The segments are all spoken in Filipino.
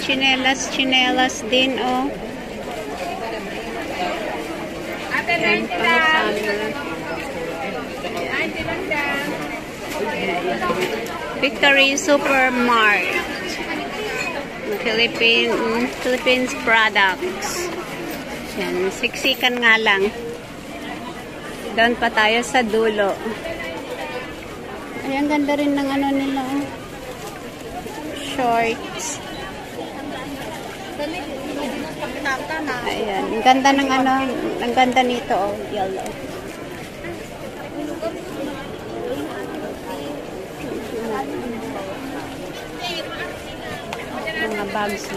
chinelas din, oh. Yan, pang-summer. Victory Supermart. Philippines products. Yan, siksikan nga lang. Doon pa tayo sa dulo. Ayan, ganda rin ng ano nila. Shorts. Ayan, ang ganda ng ano, ang ganda nito, oh, yellow. Mga bags.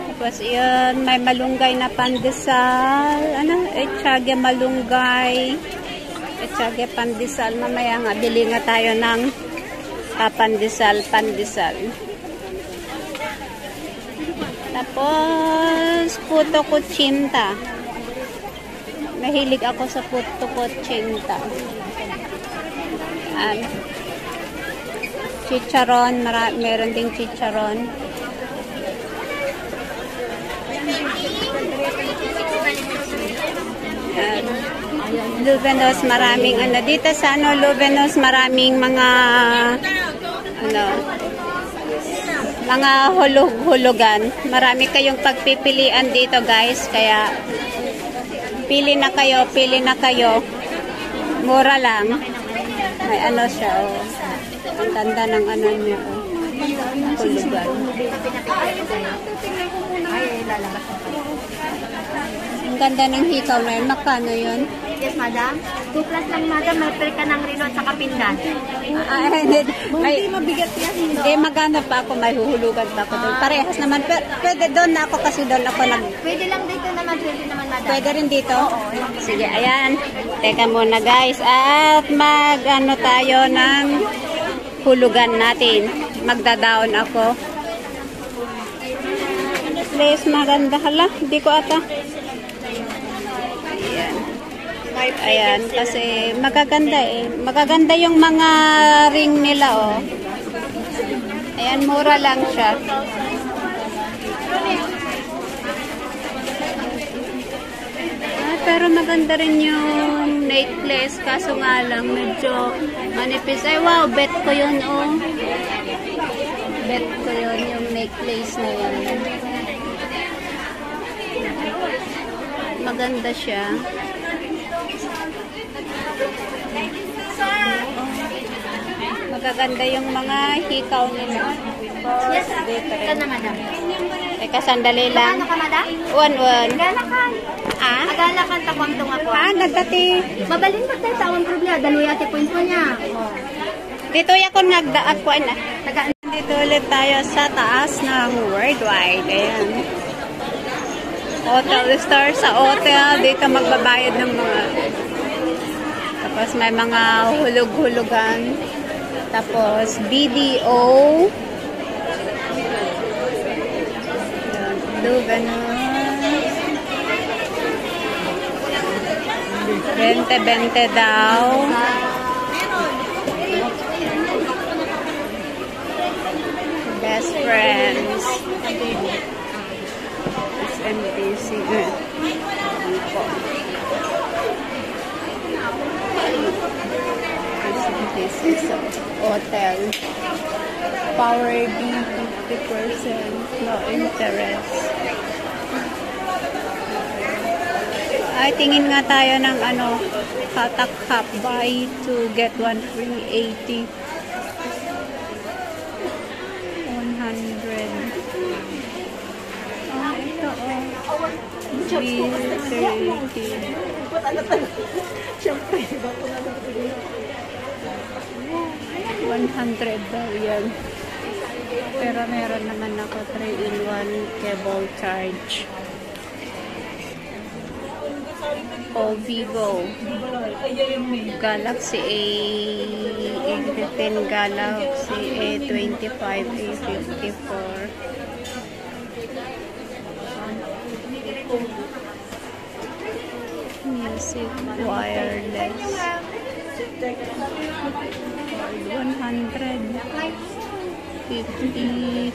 Tapos yun, may malunggay na pandesal. Ano? Echage malunggay. Echage pandesal. Mamaya nga, bili nga tayo ng pandesal. Tapos, puto kutsinta. Mahilig ako sa puto kutsinta. Chicharon. Meron ding chicharon. Lubenos, maraming ano. Dito sa ano, Lubenos, maraming mga ano, mga hulugan. Marami kayong pagpipilian dito, guys. Kaya pili na kayo. Mura lang. May ano siya, oh. Ang ganda ng ano niya, oh. Hulugan. Ang ganda ng hikaw na yun. Makano yun? Yes, madam. 2 plus lang, madam. May per ka ng rino at saka pindan. Hindi mabigat yan. Hindi, magano pa ako. May huhulugan pa ako doon. Parehas naman. Pwede doon na ako kasi doon ako nag... Pwede lang dito naman. Pwede naman, madam. Pwede rin dito? Oo. Sige, ayan. Teka muna, guys. At mag-ano tayo ng hulugan natin. Magdadaon ako. Please, maganda. Hala, hindi ko ata. Ayan, kasi magaganda eh. Magaganda yung mga ring nila, oh. Ayan, mura lang siya. Pero maganda rin yung necklace. Kaso nga lang, medyo manipis. Ay, wow, bet ko yun, oh. Bet ko yun, yung necklace na yun. Maganda siya. Magaganda yung mga hikaw nila. Yes, ito na, madam. Teka, sandali lang. Ano ka, madam? 1-1. Agalakan. Agalakan, takwang tunga po. Nagdati. Mabalin ba tayo tawang problema? Daloy ate point po niya. Dito ako nagdaat po na. Dito ulit tayo sa taas ng Worldwide. Ayan. Hotel Star sa hotel. Dito magbabayad ng mga... Tapos may mga hulug-hulugan. Tapos BDO. Lubenos. 20 daw. Best friends. SMTC. SMTC hotel. Power B 50%. No interest. Ay, tingin nga tayo ng ano, Hatak Hap. Buy 2, get 1 free, 80. 100. Oh, ito, oh. G30. Siyempre, 100 daw yan. Pero meron naman ako 3-in-1 cable charge. O Vivo Galaxy A15, Galaxy A25, A54. Music wireless 100. 55.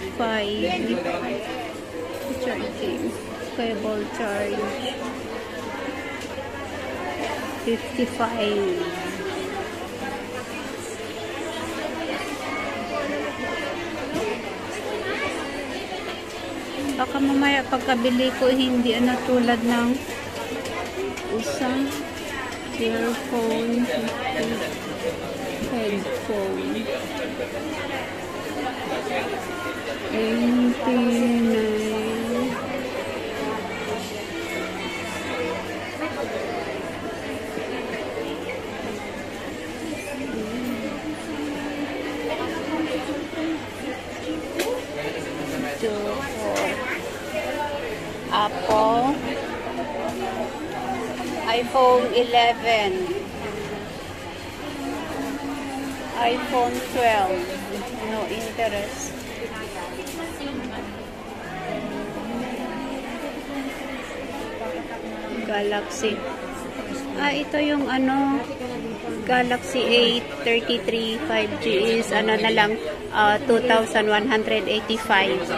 Charging. Cable charge. 55. Baka mamaya pagkabili ko hindi tulad ng isang earphone, headphone. 89. Apple, iPhone 11, iPhone 12, no interest. Galaxy. Ito yung Galaxy A33 5G is na lang 2,185.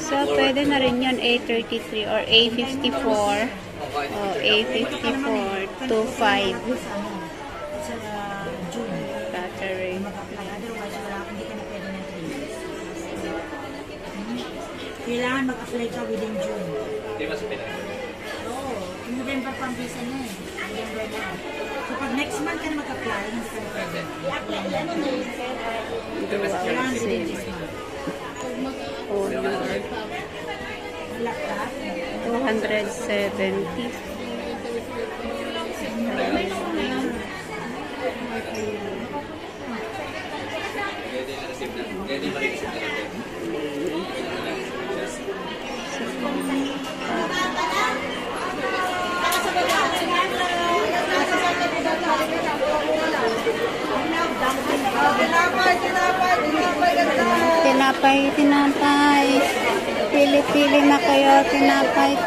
So, pwede na rin yun, A33 or A54. A54, 2.5. Battery. Kailangan mag-apply ka within June. Hindi mas pinag. Oo. November pa ang visa na eh. November na. So, pag next month ka na mag-apply, hindi ka na pwede. Kailangan within this month. Laptop? 270. Tinapay. Pili-pili na kayo. Tinapay.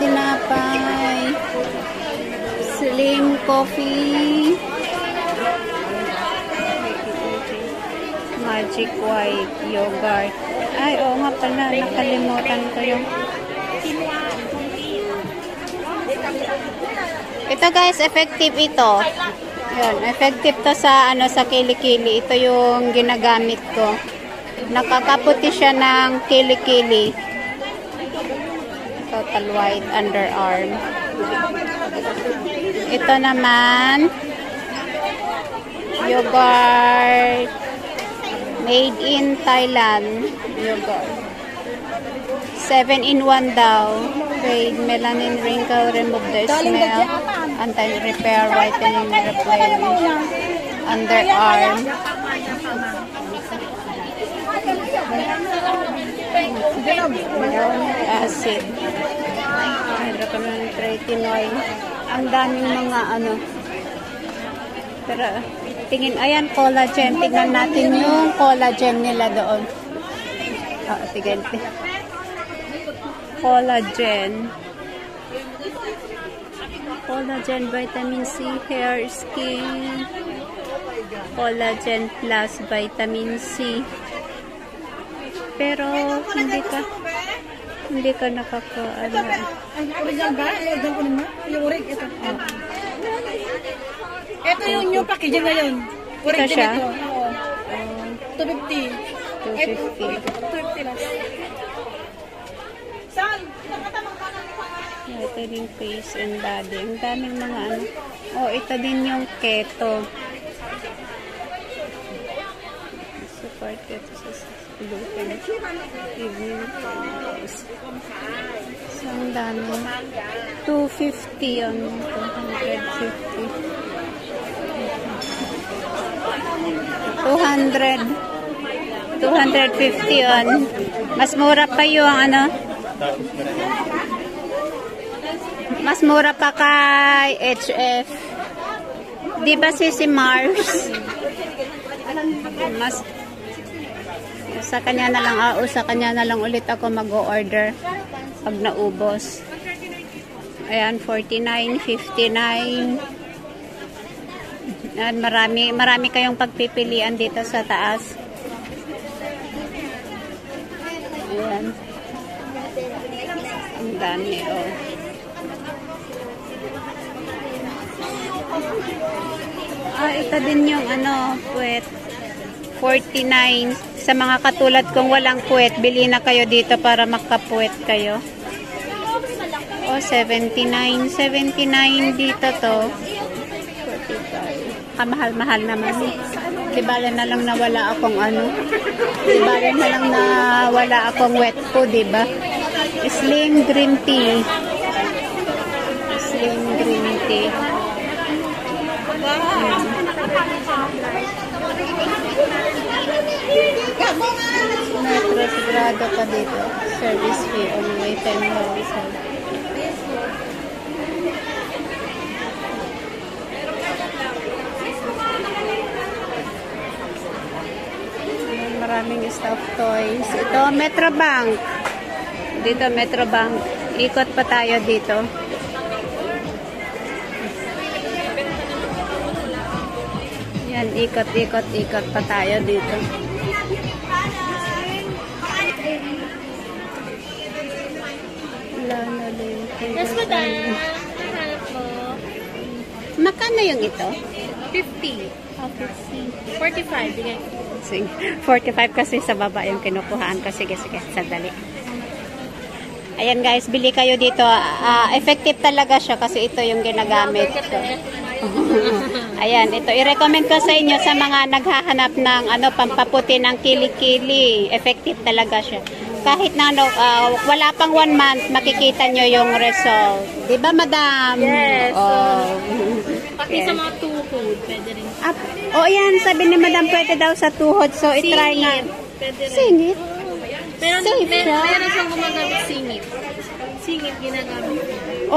Slim coffee. Magic white yogurt. Ay, oo nga pala. Nakalimutan ko yung... Ito guys, effective ito. Yun, effective to sa sa kilikili. Ito yung ginagamit ko. Nakakaputi siya ng kilikili. Total white underarm. Ito naman yogurt made in Thailand yogurt. 7-in-1 daw. Fade, melanin, wrinkle, remove the smell, anti-repair, whitening, replenish, underarm. Acid. Hydroquinone. Ang daming mga Pero, tingin, ayan, collagen. Tingnan natin yung collagen nila doon. Tignan. Collagen. Collagen, vitamin C, hair, skin. Collagen plus vitamin C. Pero, hindi ka nakaka-ano. Ay, original ba? Yung urig, ito. Ito yung new packaging ngayon. Ito siya? Ito. 250. 250. 250 lang. Saan? Whitening face and body. Ang daming mga ito din yung keto. Support keto sa gluten. Evening photos. So, ang dami. 250 yun. 250 yun. Mas mura pa yung mas mura pa kay HF. Di ba si Mars? Mas sa kanya na lang ulit ako mag-order pag naubos. Ayan, 49, 59. At marami kayong pagpipilian dito sa taas. Ayan. Ang dami, oh. Ito din yung puwet. 49. Sa mga katulad kong walang puwet, bili na kayo dito para makapuwet kayo. 79. 79 dito to. 45. Kamahal-mahal naman. Di bale na lang nawala akong Di bale na lang nawala akong wet food, di ba? Slim green tea. Slim green tea. Metro Sagrado pa dito. Service fee only 10,000. Maraming stuffed toys. Ito, Metro Bank. Dito, Metro Bank. Ikot pa tayo dito. Yan, ikot pa tayo dito. Lano din. Yes, madam. Hanap mo. Magkano yung ito? 50. 45. Bigay. 45 kasi sa baba yung kinukuhaan ko. Sige, sandali. Ayan guys, bili kayo dito. Effective talaga siya kasi ito yung ginagamit ko. Ayan, ito. I-recommend ko sa inyo sa mga naghahanap ng pampaputi ng kilikili. Effective talaga siya. Kahit na wala pang 1 month, makikita nyo yung result. Diba, madam? Yes. Oh. Pati sa mga tuhod, pwede rin. Yan. Sabi ni madam, pwede daw sa tuhod. So, itry nga. Pwede rin. Singit? Meron siyang gumagamit singit. Singit ginagamit.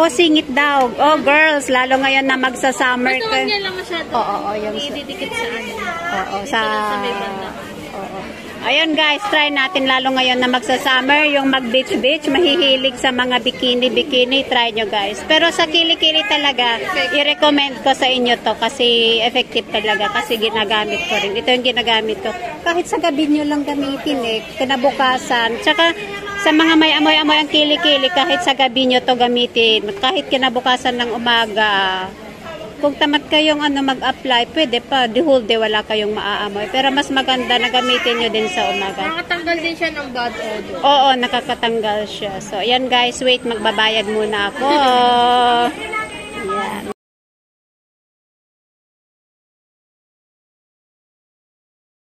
Singit daw. Girls, lalo ngayon na magsa-summer. Gusto mo niya lang masyado. Oo, yung ididikit sa sa may banda. Ayun guys, try natin lalo ngayon na magsa-summer, yung mag-beach-beach, mahihilig sa mga bikini, try nyo guys. Pero sa kilikili talaga, i-recommend ko sa inyo to kasi effective talaga, kasi ginagamit ko rin. Ito yung ginagamit ko. Kahit sa gabi nyo lang gamitin kinabukasan. Tsaka sa mga may amoy-amoy ang kilikili, kahit sa gabi nyo to gamitin. Kahit kinabukasan ng umaga. Kung tamad kayong mag-apply, pwede pa. The whole day wala kayong maaamoy. Pero mas maganda na gamitin nyo din sa umaga. Nakatanggal din siya ng bad odor. Oo, nakakatanggal siya. So, ayan guys, wait, magbabayad muna ako.